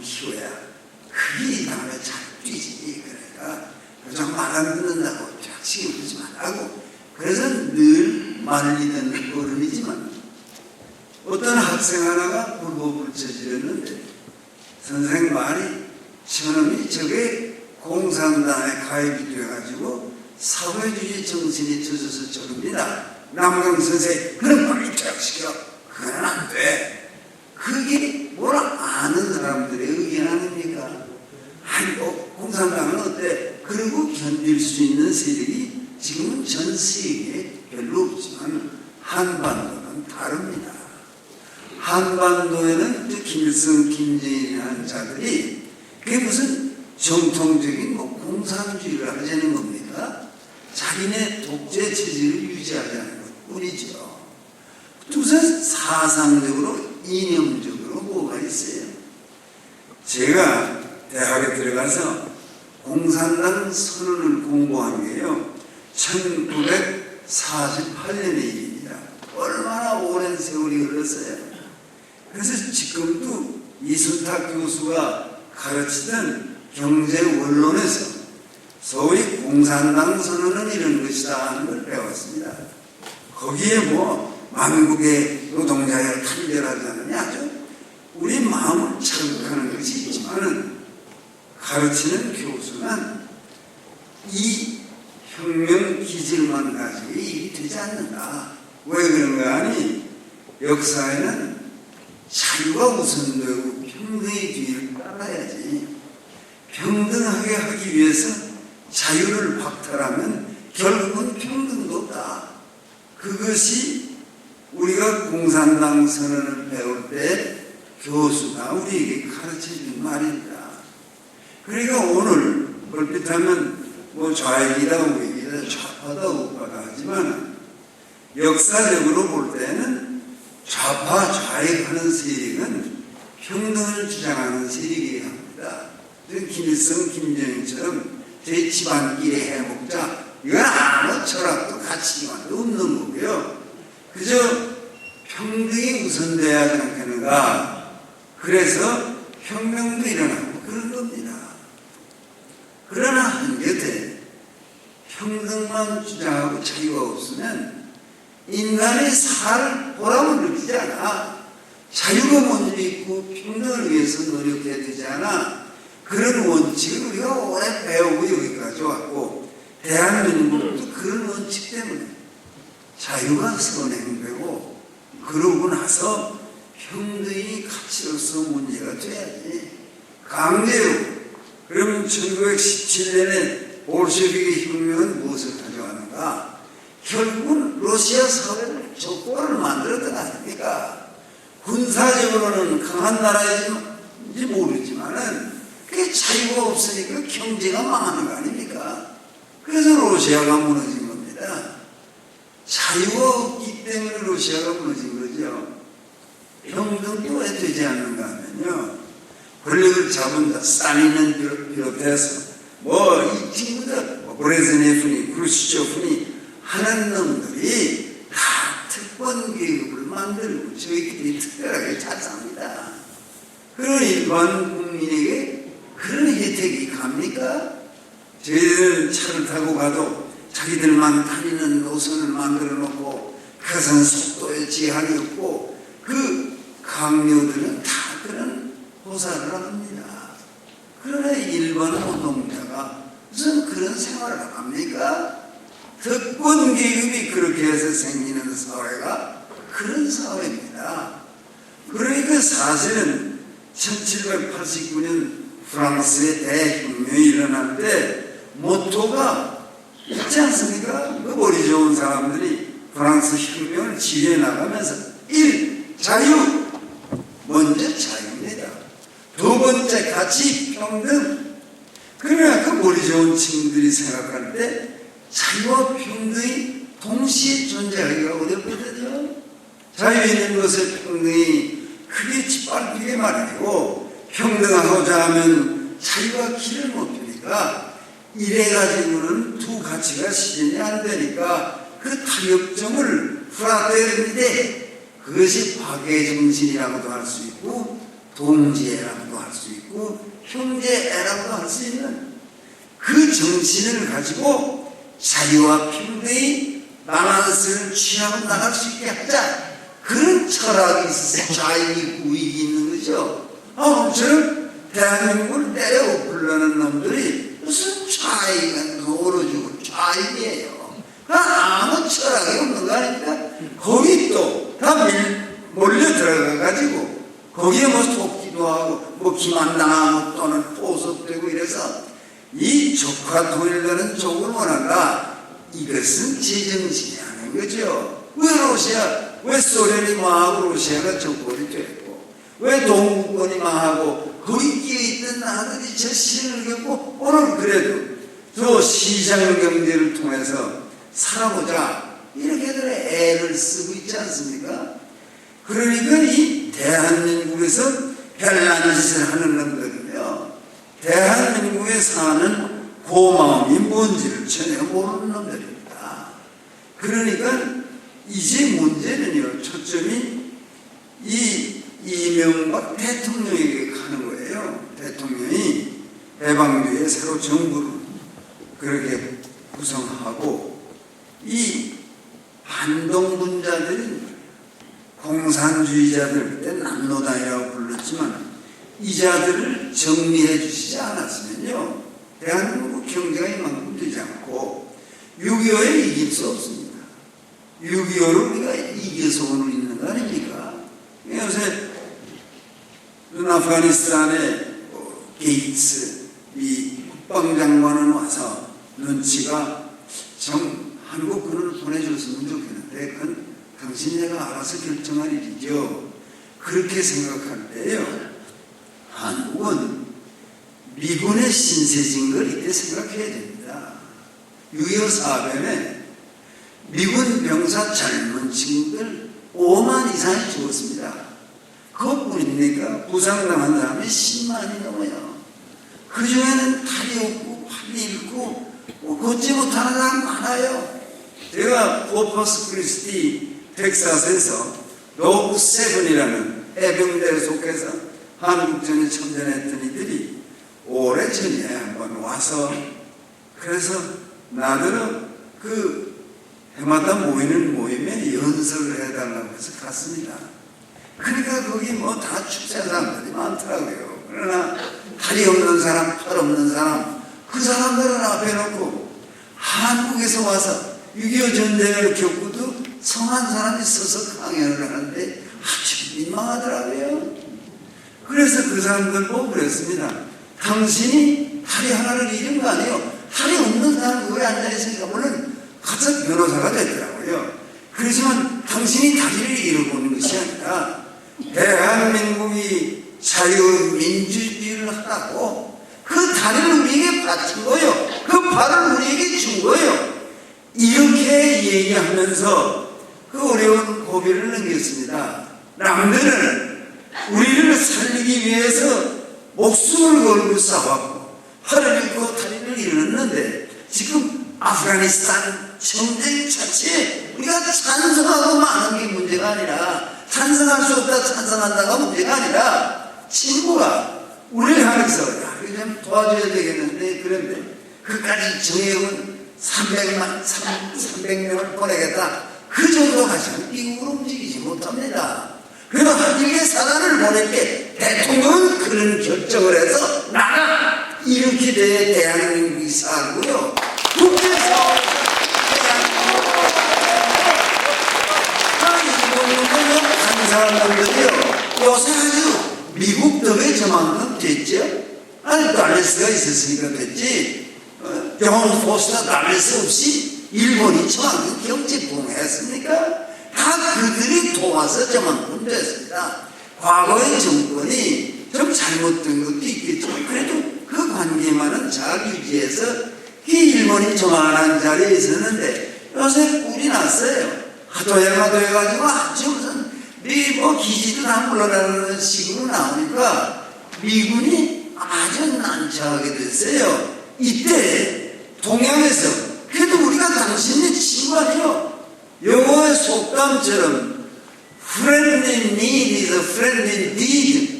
키워야 그게 이 다음에 잘 뛰지. 그러니까 좀 말 안 듣는다고 쫙 부리지 말라고. 그래서 늘 말리던 어른이지만 어떤 학생 하나가 불법불처질했는데 선생 말이 저놈이 저게 공산당에 가입이 돼가지고 사회주의 정신이 젖어서 저럽니다. 남강 선생 그럼 빨리 퇴학시켜. 그건 안 돼. 그게 뭐라 아는 사람들의 의견 아닙니까? 아이고 공산당은 어때? 그리고 견딜 수 있는 세력이 지금은 전 세계에 별로 없지만 한반도는 다릅니다. 한반도에는 김일성, 김정일이라는 자들이 그게 무슨 정통적인 공산주의를 하자는 겁니까? 자기네 독재 체제를 유지하자는 것뿐이죠. 우선 사상적으로 이념적으로 뭐가 있어요? 제가 대학에 들어가서 공산당 선언을 공부한 게요 1948년의 일입니다. 얼마나 오랜 세월이 흘렀어요. 그래서 지금도 이순탁 교수가 가르치던 경제원론에서 소위 공산당 선언은 이런 것이다 하는 걸 배웠습니다. 거기에 뭐 만국의 노동자를 탄결하자느냐 아주 우리 마음을 자극하는 것이 있지만은 가르치는 교수는 이 혁명 기질만 가지고 일이 되지 않는다. 왜 그런가 하니 역사에는 자유가 우선되고 평등의 뒤를 따라야지. 평등하게 하기 위해서 자유를 박탈하면 결국은 평등도 없다. 그것이 우리가 공산당 선언을 배울 때 교수가 우리에게 가르쳐준 말입니다. 그러니까 오늘 얼핏하면 뭐 좌익이다 우익이다 좌파다 우파다 하지만 역사적으로 볼 때는 좌파 좌익하는 세력은 평등을 주장하는 세력이어야 합니다. 김일성 김정일처럼 제 집안끼리 해먹자 이건 아무 철학도 가치관도 없는 거고요. 그저 평등이 우선돼야 하지 않겠는가. 그래서 혁명도 일어나고 그런 겁니다. 그러나 한곁에 평등만 주장하고 자유가 없으면 인간이 살 보람을 느끼지 않아. 자유가 먼저 있고 평등을 위해서 노력해야 되지 않아. 그런 원칙을 우리가 오래 배우고 여기까지 왔고 대한민국도 그런 원칙 때문에 자유가 선행되고 그러고 나서 평등이 가치로서 문제가 돼야지. 강제로 그러면 1917년에 볼셰비크 혁명은 무엇을 가져왔는가? 결국은 러시아 사회를 적고를 만들었던 거 아닙니까? 군사적으로는 강한 나라인지 모르지만은 그게 자유가 없으니까 경제가 망하는 거 아닙니까? 그래서 러시아가 무너진 겁니다. 자유가 없기 때문에 러시아가 무너진 거죠. 평등도 왜 되지 않는가 하면요. 권력을 잡은 스탈린을 비롯해서 이 친구들 브레즈네프니 크루시초프니 하는 놈들이 다 특권 계급을 만들고 저희끼리 특별하게 잘 삽니다. 그런 일반 국민에게 그런 혜택이 갑니까? 저희들은 차를 타고 가도 자기들만 다니는 노선을 만들어 놓고 그것은 속도에 제한이 없고 그 강요들은 다 그런 호사를 합니다. 그러나 일반 노동자가 무슨 그런 생활을 합니까? 특권 계급이 그렇게 해서 생기는 사회가 그런 사회입니다. 그러니까 사실은 1789년 프랑스의 대혁명이 일어날 때 모토가 있지 않습니까? 그 머리 좋은 사람들이 프랑스 혁명을 지휘해 나가면서 1. 자유! 먼저 자유입니다. 두 번째 가치 평등. 그러나 그 머리 좋은 친구들이 생각할 때 자유와 평등이 동시에 존재하기가 어렵거든요. 자유 있는 것을 평등이 크게 짓밟히게 마련이고 평등하고자 하면 자유가 길을 못 주니까 이래가지고는 두 가치가 실현이 안 되니까 그 타협점을 풀어야 되는데 그것이 파괴 정신이라고도 할 수 있고 동지애라고도 할 수 있고 형제애라고도 할 수 있는 그 정신을 가지고 자유와 평등이 바란스를 취하고 나갈 수 있게 하자. 그런 철학이 있어서 좌익이 우익이 있는 거죠. 저는 대한민국을 때려 부르는 놈들이 무슨 좌익은 오로지 좌익이에요. 아무 철학이 없는 거 아닙니까? 거기 또 다 몰려 들어가가지고 거기에 뭐 속기도 하고 뭐 기만당하고 또는 포섭되고 이래서 이 적화 통일되는 쪽을 원한다. 이것은 제정신이 아닌 거죠. 왜 러시아, 왜 소련이 망하고 러시아가 정권이 됐고, 왜 동구권이 망하고 거기 끼어있던 나라들이 저 시련을 겪고 오늘 그래도 저 시장 경제를 통해서 살아보자 이렇게들 애를 쓰고 있지 않습니까? 그러니까 이 대한민국에서 별난 짓을 하는 놈들은요, 대한민국에 사는 고마움이 뭔지를 전혀 모르는 놈들입니다. 그러니까 이제 문제는요, 초점이 이 이명박 대통령에게 가는 거예요. 대통령이 해방 뒤에 새로 정부를 그렇게 구성하고 이 반동분자들이 공산주의자들 때 남노당이라고 불렀지만 이 자들을 정리해 주시지 않았으면요, 대한민국 경제가 이만큼 되지 않고 6.25에 이길 수 없습니다. 6.25를 우리가 이겨서 오늘 있는 거 아닙니까? 요새 아프가니스탄의 게이츠 이 국방장관은 와서 눈치가 한국군을 보내줬으면 좋겠는데 그건 당신네가 알아서 결정할 일이죠. 그렇게 생각할 때요, 한국은 미군의 신세진 걸 이때 생각해야 됩니다. 6.25 사변에 미군 병사 젊은 친구들 5만 이상이 죽었습니다. 그것뿐입니까? 부상당한 사람이 10만이 넘어요. 그 중에는 다리 없고 팔이 잃고 걷지 못하는 사람 많아요. 제가 코퍼스 크리스티 텍사스에서 로브 세븐이라는 해병대에 속해서 한국전에 참전했던 이들이 오래전에 한번 와서 그래서 나들은 그 해마다 모이는 모임에 연설을 해달라고 해서 갔습니다. 그러니까 거기 뭐 다 축제 사람들이 많더라고요. 그러나 다리 없는 사람, 팔 없는 사람, 그 사람들은 앞에 놓고 한국에서 와서 6.25 전쟁을 겪고도 성한 사람이 서서 강연을 하는데 아주 민망하더라고요. 그래서 그 사람들 보고 그랬습니다. 당신이 다리 하나를 잃은 거 아니에요. 다리 없는 사람 거기에 앉아있으니까 물론 가서 변호사가 됐더라고요. 그렇지만 당신이 다리를 잃어보는 것이 아니라 대한민국이 자유민주주의를 하라고 그 다리를 우리에게 바친 거예요. 그 발을 우리에게 준 거예요. 이렇게 얘기하면서 그 어려운 고비를 넘겼습니다. 남들은 우리를 살리기 위해서 목숨을 걸고 싸웠고 팔을 잃고 다리를 잃었는데 지금 아프가니스탄 전쟁 자체에 우리가 찬성하고 마는 게 문제가 아니라 찬성할 수 없다 찬성한다가 문제가 아니라 친구가 우리를 향해서 야, 이거 좀 도와줘야 되겠는데 그런데 그까지 정액은 300명을 보내겠다. 그 정도 가지고 미국으로 움직이지 못합니다. 그래서 한일계 사단을 보낼게 대통령은 그런 결정을 해서 나가 이렇게 돼 대한민국이 살고요. 국제에서 대한민국은 사람들이요 요새 아주 미국 덕에 저만큼 됐죠. 아니 달레스가 있었으니까 됐지. 존 포스터 달레스 없이 일본이 저만큼 경제부흥했습니까? 다 그들이 도와서 저만큼 됐습니다. 과거의 정권이 좀 잘못된 것도 있겠지만 그래도 그 관계만은 잘 유지해서 이 일본이 저만한 자리에 있었는데 요새 꿀이 났어요. 하도 해가지고 아주 무슨 뭐 기지도 다 물러나는 식으로 나오니까 미군이 아주 난처하게 됐어요. 이때 동양에서 그래도 우리가 당신의 친구 아니에요. 영어의 속담처럼 friendly need is a friendly deed.